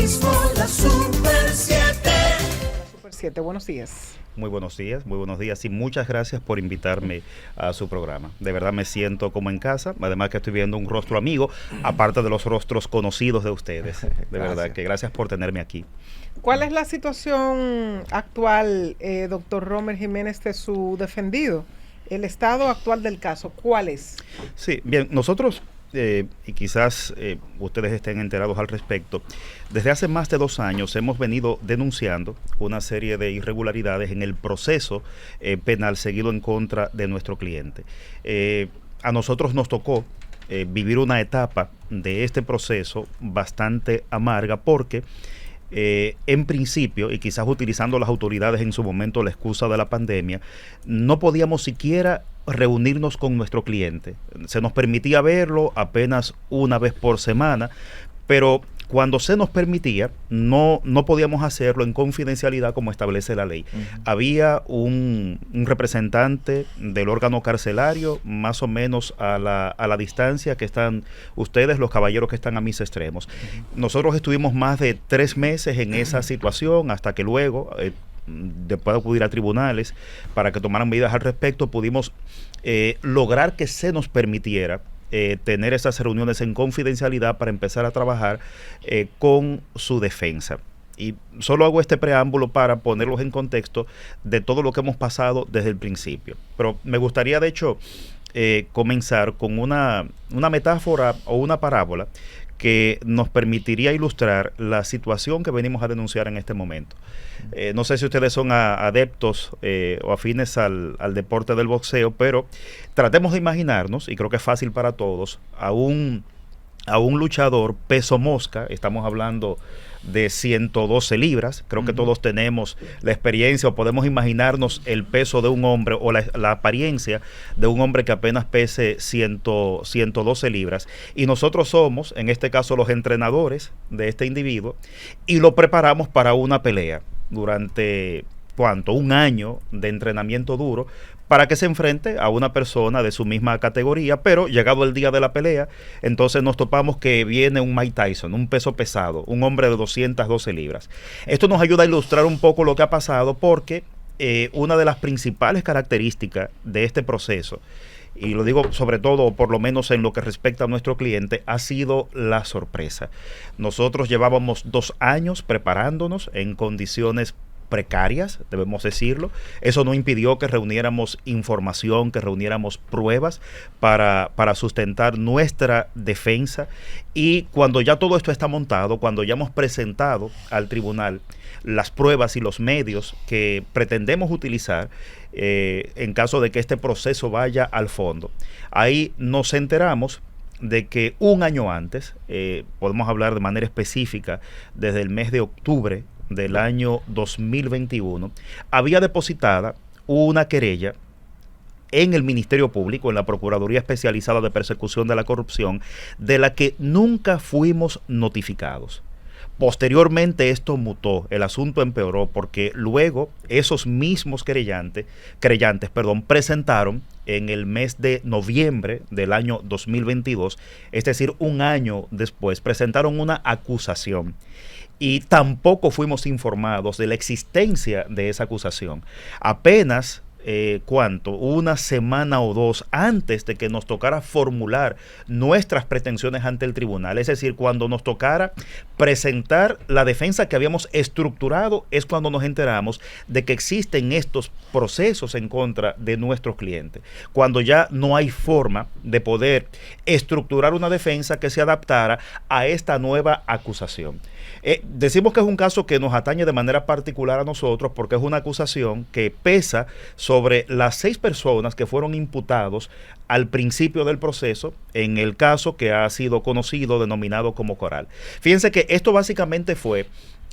mismo la Super 7. Super 7, buenos días. Muy buenos días y muchas gracias por invitarme a su programa. De verdad me siento como en casa, además que estoy viendo un rostro amigo, aparte de los rostros conocidos de ustedes. De verdad que gracias por tenerme aquí. ¿Cuál es la situación actual, doctor Romer Jiménez, de su defendido? El estado actual del caso, ¿cuál es? Sí, bien, nosotros, y quizás ustedes estén enterados al respecto, desde hace más de 2 años hemos venido denunciando una serie de irregularidades en el proceso penal seguido en contra de nuestro cliente. A nosotros nos tocó vivir una etapa de este proceso bastante amarga porque en principio, y quizás utilizando las autoridades en su momento la excusa de la pandemia, no podíamos siquiera reunirnos con nuestro cliente. Se nos permitía verlo apenas una vez por semana, pero cuando se nos permitía, no podíamos hacerlo en confidencialidad como establece la ley. Había un representante del órgano carcelario, más o menos a la distancia que están ustedes, los caballeros que están a mis extremos. Nosotros estuvimos más de 3 meses en esa situación, hasta que luego, después de acudir a tribunales para que tomaran medidas al respecto, pudimos lograr que se nos permitiera tener esas reuniones en confidencialidad para empezar a trabajar con su defensa. Y solo hago este preámbulo para ponerlos en contexto de todo lo que hemos pasado desde el principio. Pero me gustaría, de hecho, comenzar con una metáfora o una parábola que nos permitiría ilustrar la situación que venimos a denunciar en este momento. No sé si ustedes son adeptos o afines al deporte del boxeo, pero tratemos de imaginarnos, y creo que es fácil para todos, a un luchador peso mosca. Estamos hablando de 112 libras. Creo que todos tenemos la experiencia o podemos imaginarnos el peso de un hombre o la apariencia de un hombre que apenas pese 112 libras. Y nosotros somos, en este caso, los entrenadores de este individuo y lo preparamos para una pelea durante, ¿cuánto? 1 año de entrenamiento duro para que se enfrente a una persona de su misma categoría, pero llegado el día de la pelea, entonces nos topamos que viene un Mike Tyson, un peso pesado, un hombre de 212 libras. Esto nos ayuda a ilustrar un poco lo que ha pasado porque una de las principales características de este proceso, y lo digo sobre todo, por lo menos en lo que respecta a nuestro cliente, ha sido la sorpresa. Nosotros llevábamos 2 años preparándonos en condiciones precarias, debemos decirlo. Eso no impidió que reuniéramos información, que reuniéramos pruebas para sustentar nuestra defensa. Y cuando ya todo esto está montado, cuando ya hemos presentado al tribunal las pruebas y los medios que pretendemos utilizar en caso de que este proceso vaya al fondo, ahí nos enteramos de que 1 año antes, podemos hablar de manera específica, desde el mes de octubre del año 2021, había depositada una querella en el Ministerio Público, en la Procuraduría Especializada de Persecución de la Corrupción, de la que nunca fuimos notificados. Posteriormente esto mutó, el asunto empeoró porque luego esos mismos creyentes, presentaron en el mes de noviembre del año 2022, es decir, 1 año después, presentaron una acusación. Y tampoco fuimos informados de la existencia de esa acusación. Apenas, 1 semana o 2 antes de que nos tocara formular nuestras pretensiones ante el tribunal, es decir, cuando nos tocara presentar la defensa que habíamos estructurado, es cuando nos enteramos de que existen estos procesos en contra de nuestros clientes, cuando ya no hay forma de poder estructurar una defensa que se adaptara a esta nueva acusación. Decimos que es un caso que nos atañe de manera particular a nosotros porque es una acusación que pesa sobre las 6 personas que fueron imputados al principio del proceso en el caso que ha sido conocido, denominado como Coral. Fíjense que esto básicamente fue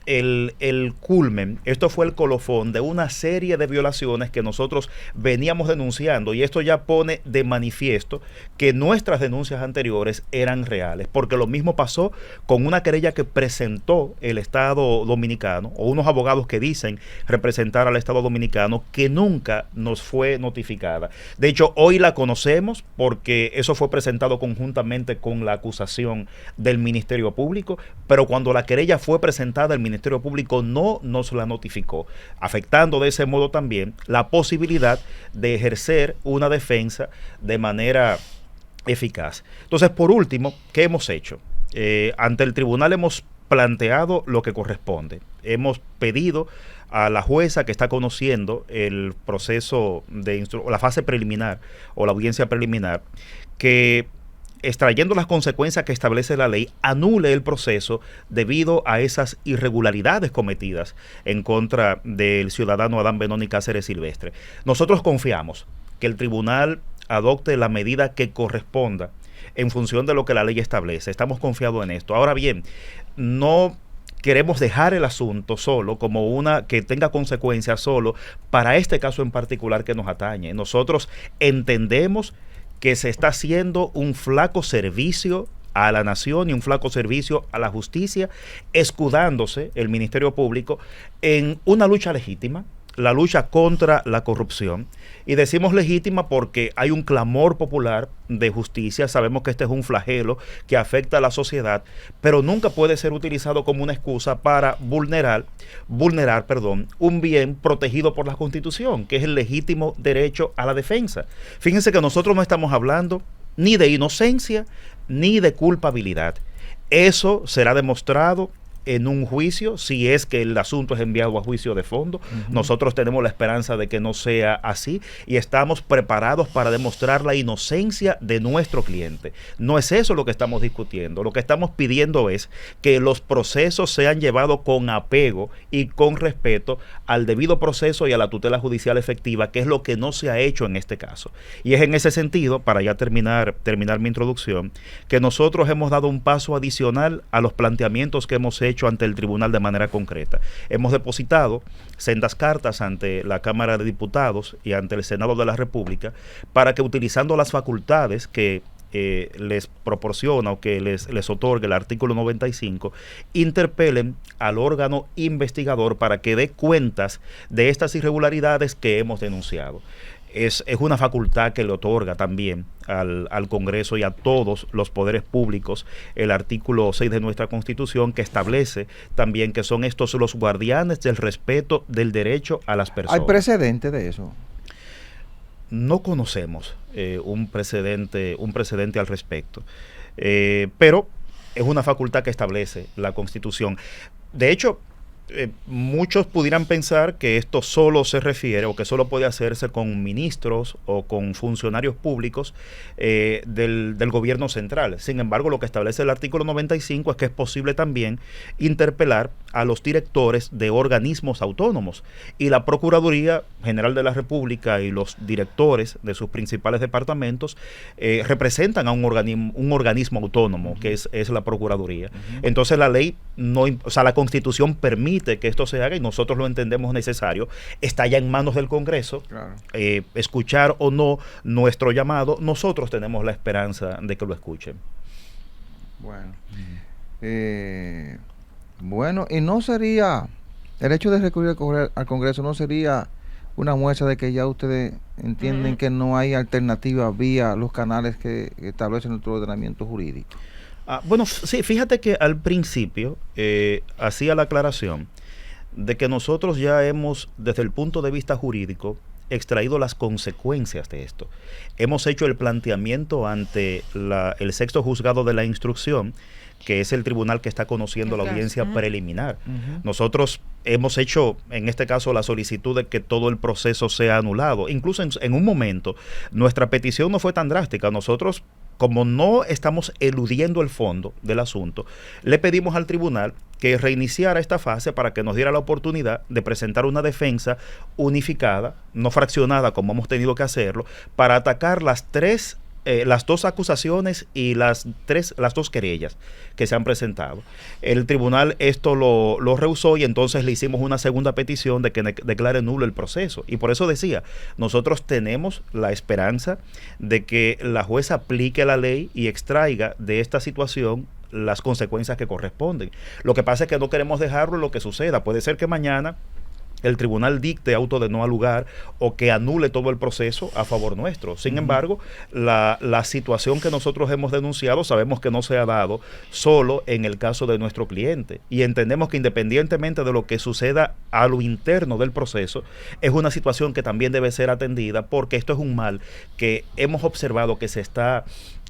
el culmen, esto fue el colofón de una serie de violaciones que nosotros veníamos denunciando, y esto ya pone de manifiesto que nuestras denuncias anteriores eran reales, porque lo mismo pasó con una querella que presentó el Estado Dominicano, o unos abogados que dicen representar al Estado Dominicano, que nunca nos fue notificada. De hecho, hoy la conocemos porque eso fue presentado conjuntamente con la acusación del Ministerio Público, pero cuando la querella fue presentada, el Ministerio Público no nos la notificó, afectando de ese modo también la posibilidad de ejercer una defensa de manera eficaz. Entonces, por último, ¿qué hemos hecho? Ante el tribunal hemos planteado lo que corresponde. Hemos pedido a la jueza que está conociendo el proceso o la fase preliminar o la audiencia preliminar, que, extrayendo las consecuencias que establece la ley, anule el proceso debido a esas irregularidades cometidas en contra del ciudadano Adán Benoni Cáceres Silvestre. Nosotros confiamos que el tribunal adopte la medida que corresponda en función de lo que la ley establece. Estamos confiados en esto. Ahora bien, no queremos dejar el asunto solo como una que tenga consecuencias solo para este caso en particular que nos atañe. Nosotros entendemos que se está haciendo un flaco servicio a la nación y un flaco servicio a la justicia, escudándose el Ministerio Público en una lucha legítima, la lucha contra la corrupción. Y decimos legítima porque hay un clamor popular de justicia. Sabemos que este es un flagelo que afecta a la sociedad, pero nunca puede ser utilizado como una excusa para vulnerar, un bien protegido por la Constitución, que es el legítimo derecho a la defensa. Fíjense que nosotros no estamos hablando ni de inocencia ni de culpabilidad. Eso será demostrado en un juicio, si es que el asunto es enviado a juicio de fondo. Nosotros tenemos la esperanza de que no sea así y estamos preparados para demostrar la inocencia de nuestro cliente. No es eso lo que estamos discutiendo. Lo que estamos pidiendo es que los procesos sean llevados con apego y con respeto al debido proceso y a la tutela judicial efectiva, que es lo que no se ha hecho en este caso. Y es en ese sentido, para ya terminar mi introducción, que nosotros hemos dado un paso adicional a los planteamientos que hemos hecho ante el tribunal de manera concreta. Hemos depositado sendas cartas ante la Cámara de Diputados y ante el Senado de la República para que, utilizando las facultades que les proporciona o que les otorga el artículo 95, interpelen al órgano investigador para que dé cuentas de estas irregularidades que hemos denunciado. Es una facultad que le otorga también al Congreso y a todos los poderes públicos el artículo 6 de nuestra Constitución, que establece también que son estos los guardianes del respeto del derecho a las personas. ¿Hay precedente de eso? No conocemos un precedente al respecto, pero es una facultad que establece la Constitución. De hecho, muchos pudieran pensar que esto solo se refiere o que solo puede hacerse con ministros o con funcionarios públicos del gobierno central. Sin embargo, lo que establece el artículo 95 es que es posible también interpelar a los directores de organismos autónomos, y la Procuraduría General de la República y los directores de sus principales departamentos representan a un organismo autónomo, que es la Procuraduría. Entonces la ley la Constitución permite que esto se haga y nosotros lo entendemos necesario. Está ya en manos del Congreso, claro. Escuchar o no nuestro llamado. Nosotros tenemos la esperanza de que lo escuchen. Bueno, y no sería el hecho de recurrir al Congreso, no sería una muestra de que ya ustedes entienden que no hay alternativa vía los canales que establecen nuestro ordenamiento jurídico. Bueno, sí, fíjate que al principio hacía la aclaración de que nosotros ya hemos, desde el punto de vista jurídico, extraído las consecuencias de esto. Hemos hecho el planteamiento ante el sexto juzgado de la instrucción, que es el tribunal que está conociendo la audiencia preliminar. Nosotros hemos hecho, en este caso, la solicitud de que todo el proceso sea anulado. Incluso en un momento, nuestra petición no fue tan drástica. Nosotros, como no estamos eludiendo el fondo del asunto, le pedimos al tribunal que reiniciara esta fase para que nos diera la oportunidad de presentar una defensa unificada, no fraccionada como hemos tenido que hacerlo, para atacar las tres las dos acusaciones y las dos querellas que se han presentado. El tribunal esto lo rehusó y entonces le hicimos una segunda petición de que declare nulo el proceso. Y por eso decía, nosotros tenemos la esperanza de que la jueza aplique la ley y extraiga de esta situación las consecuencias que corresponden. Lo que pasa es que no queremos dejarlo en lo que suceda. Puede ser que mañana el tribunal dicte auto de no al lugar o que anule todo el proceso a favor nuestro. Sin embargo, la situación que nosotros hemos denunciado sabemos que no se ha dado solo en el caso de nuestro cliente y entendemos que independientemente de lo que suceda a lo interno del proceso, es una situación que también debe ser atendida porque esto es un mal que hemos observado que se está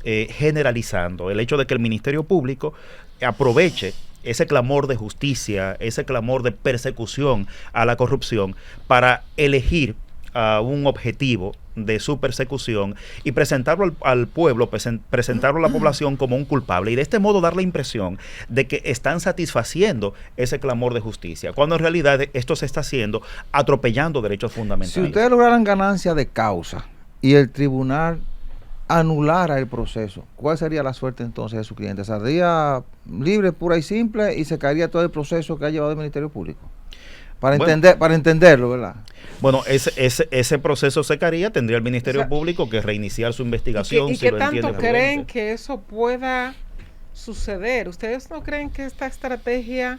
generalizando. El hecho de que el Ministerio Público aproveche ese clamor de justicia, ese clamor de persecución a la corrupción para elegir a un objetivo de su persecución y presentarlo al pueblo, presentarlo a la población como un culpable y de este modo dar la impresión de que están satisfaciendo ese clamor de justicia, cuando en realidad esto se está haciendo atropellando derechos fundamentales. Si ustedes lograran ganancia de causa y el tribunal anulara el proceso, ¿cuál sería la suerte entonces de su cliente? ¿Saldría libre, pura y simple y se caería todo el proceso que ha llevado el Ministerio Público? Para entenderlo, ¿verdad? Bueno, ese proceso se caería, tendría el Ministerio Público que reiniciar su investigación. ¿Y qué tanto creen que eso pueda suceder? ¿Ustedes no creen que esta estrategia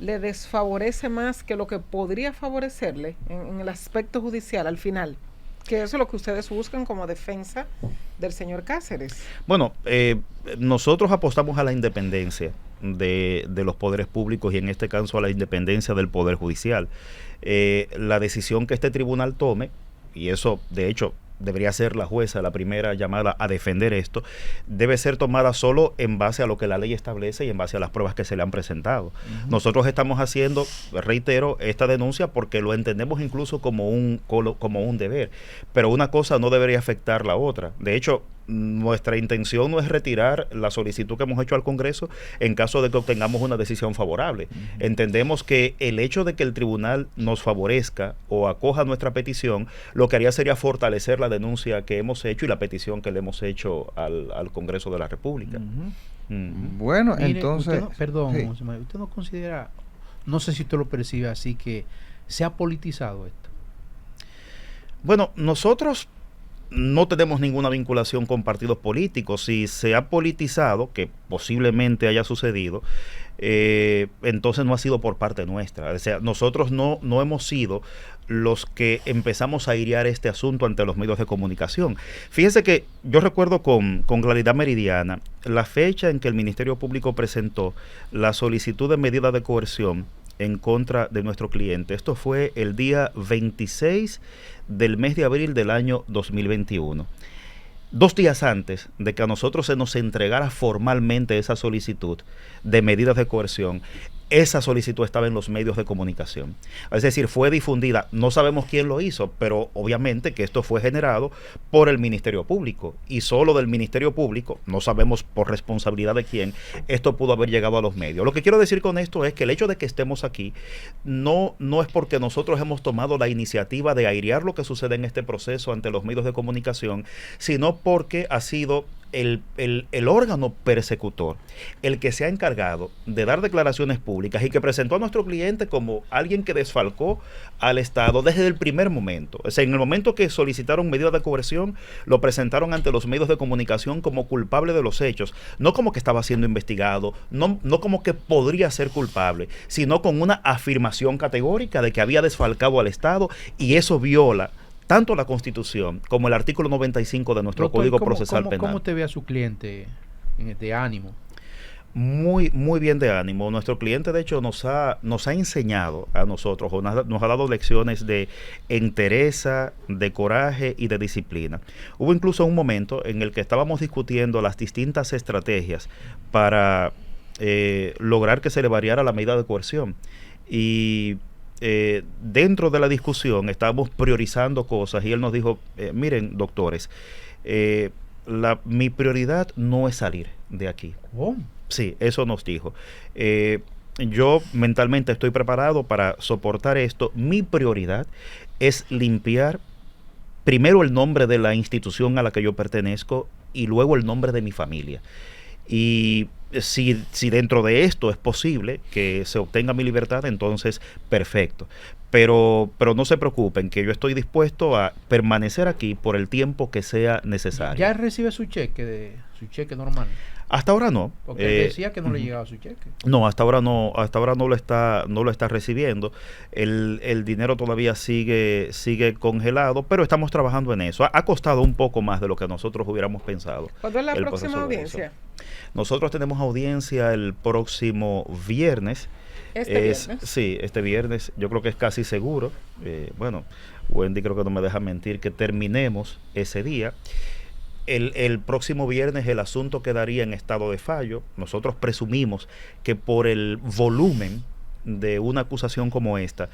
le desfavorece más que lo que podría favorecerle en el aspecto judicial al final? Que eso es lo que ustedes buscan como defensa del señor Cáceres. Bueno, nosotros apostamos a la independencia de los poderes públicos y en este caso a la independencia del Poder Judicial. La decisión que este tribunal tome, y eso de hecho debería ser la jueza la primera llamada a defender esto, debe ser tomada solo en base a lo que la ley establece y en base a las pruebas que se le han presentado. Nosotros estamos haciendo, reitero, esta denuncia porque lo entendemos incluso como un deber, pero una cosa no debería afectar la otra. De hecho, nuestra intención no es retirar la solicitud que hemos hecho al Congreso en caso de que obtengamos una decisión favorable. Entendemos que el hecho de que el tribunal nos favorezca o acoja nuestra petición, lo que haría sería fortalecer la denuncia que hemos hecho y la petición que le hemos hecho al Congreso de la República. Bueno, mire, entonces... usted no considera, no sé si usted lo percibe así, que se ha politizado esto. Bueno, nosotros no tenemos ninguna vinculación con partidos políticos. Si se ha politizado, que posiblemente haya sucedido, entonces no ha sido por parte nuestra. O sea, nosotros no hemos sido los que empezamos a airear este asunto ante los medios de comunicación. Fíjese que yo recuerdo con claridad meridiana la fecha en que el Ministerio Público presentó la solicitud de medida de coerción en contra de nuestro cliente. Esto fue el día 26 del mes de abril del año 2021. 2 días antes de que a nosotros se nos entregara formalmente esa solicitud de medidas de coerción, esa solicitud estaba en los medios de comunicación. Es decir, fue difundida. No sabemos quién lo hizo, pero obviamente que esto fue generado por el Ministerio Público. Y solo del Ministerio Público, no sabemos por responsabilidad de quién, esto pudo haber llegado a los medios. Lo que quiero decir con esto es que el hecho de que estemos aquí no es porque nosotros hemos tomado la iniciativa de airear lo que sucede en este proceso ante los medios de comunicación, sino porque ha sido el órgano persecutor el que se ha encargado de dar declaraciones públicas y que presentó a nuestro cliente como alguien que desfalcó al Estado desde el primer momento. O sea, en el momento que solicitaron medidas de coerción, lo presentaron ante los medios de comunicación como culpable de los hechos, no como que estaba siendo investigado, no como que podría ser culpable, sino con una afirmación categórica de que había desfalcado al Estado, y eso viola tanto la Constitución como el artículo 95 de nuestro Código Procesal Penal. ¿Cómo te ve a su cliente de ánimo? Muy, muy bien de ánimo. Nuestro cliente, de hecho, nos ha enseñado a nosotros, nos ha dado lecciones de entereza, de coraje y de disciplina. Hubo incluso un momento en el que estábamos discutiendo las distintas estrategias para lograr que se le variara la medida de coerción. Y dentro de la discusión estábamos priorizando cosas y él nos dijo, miren, doctores, mi prioridad no es salir de aquí. ¿Oh? Sí, eso nos dijo. Yo mentalmente estoy preparado para soportar esto. Mi prioridad es limpiar primero el nombre de la institución a la que yo pertenezco y luego el nombre de mi familia. Y si dentro de esto es posible que se obtenga mi libertad, entonces perfecto. Pero no se preocupen, que yo estoy dispuesto a permanecer aquí por el tiempo que sea necesario. ¿Ya recibe su cheque normal? Hasta ahora no. Porque él decía que no le llegaba su cheque. No, hasta ahora no lo está recibiendo. El dinero todavía sigue congelado, pero estamos trabajando en eso. Ha costado un poco más de lo que nosotros hubiéramos pensado. ¿Cuándo es la el próxima proceso de audiencia? eso. Nosotros tenemos audiencia el próximo viernes. ¿Viernes? Sí, este viernes. Yo creo que es casi seguro. Bueno, Wendy creo que no me deja mentir que terminemos ese día. El próximo viernes el asunto quedaría en estado de fallo. Nosotros presumimos que por el volumen de una acusación como esta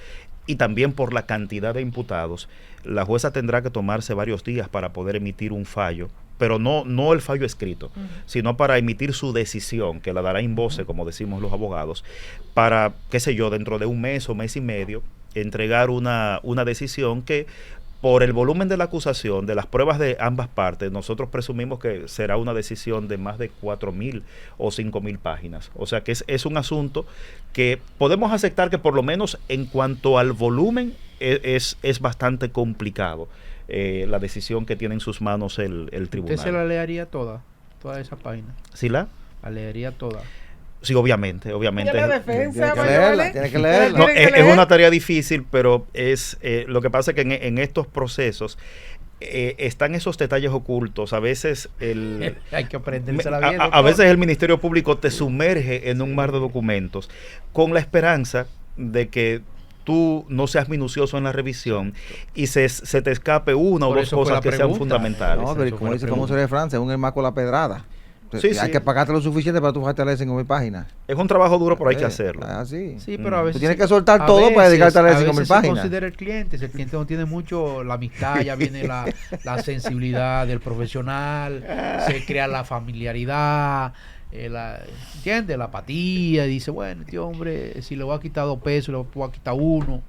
y también por la cantidad de imputados, la jueza tendrá que tomarse varios días para poder emitir un fallo, pero no el fallo escrito, sino para emitir su decisión, que la dará in voce, como decimos los abogados, para, qué sé yo, dentro de un mes o mes y medio, entregar una decisión que, por el volumen de la acusación, de las pruebas de ambas partes, nosotros presumimos que será una decisión de más de 4.000 o 5.000 páginas. O sea que es un asunto que podemos aceptar que por lo menos en cuanto al volumen es bastante complicado la decisión que tiene en sus manos el tribunal. ¿Usted se la leería toda esa página? ¿Sí la? La leería toda. Sí, obviamente. ¿Y la defensa, tiene que leerla. No, es una tarea difícil, pero lo que pasa es que en estos procesos están esos detalles ocultos. A veces hay que aprendérsela bien. A veces el Ministerio Público te sumerge en un mar de documentos con la esperanza de que tú no seas minucioso en la revisión y se te escape una o dos cosas que sean fundamentales. No, pero como dice famoso de Francia, un hermano con la pedrada. Sí, hay que pagarte lo suficiente para tú dejarte leer 5.000 páginas. Es un trabajo duro, pero hay que hacerlo. Así. Sí, pero a veces... Tú tienes que soltar todo para dedicarte a leer 5.000 páginas. Considera el cliente. Si el cliente no tiene mucho la amistad, ya viene la sensibilidad del profesional, se crea la familiaridad, ¿entiendes? La apatía. Dice, bueno, este hombre, si le voy a quitar 2 pesos, le voy a quitar 1.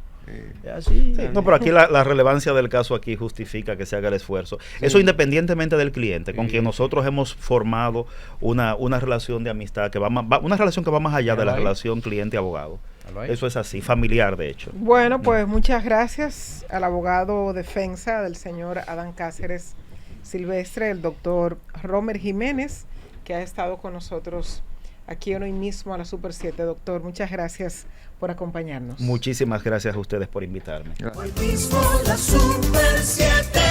Es así. Sí, no, pero aquí la relevancia del caso aquí justifica que se haga el esfuerzo. Sí. Eso independientemente del cliente, con quien nosotros hemos formado una relación de amistad que una relación que va más allá de la relación cliente-abogado. Eso es así, familiar de hecho. Bueno, pues muchas gracias al abogado defensa del señor Adán Cáceres Silvestre, el doctor Romer Jiménez, que ha estado con nosotros aquí hoy mismo a la Super 7. Doctor, muchas gracias por acompañarnos. Muchísimas gracias a ustedes por invitarme. Hoy mismo la Super 7.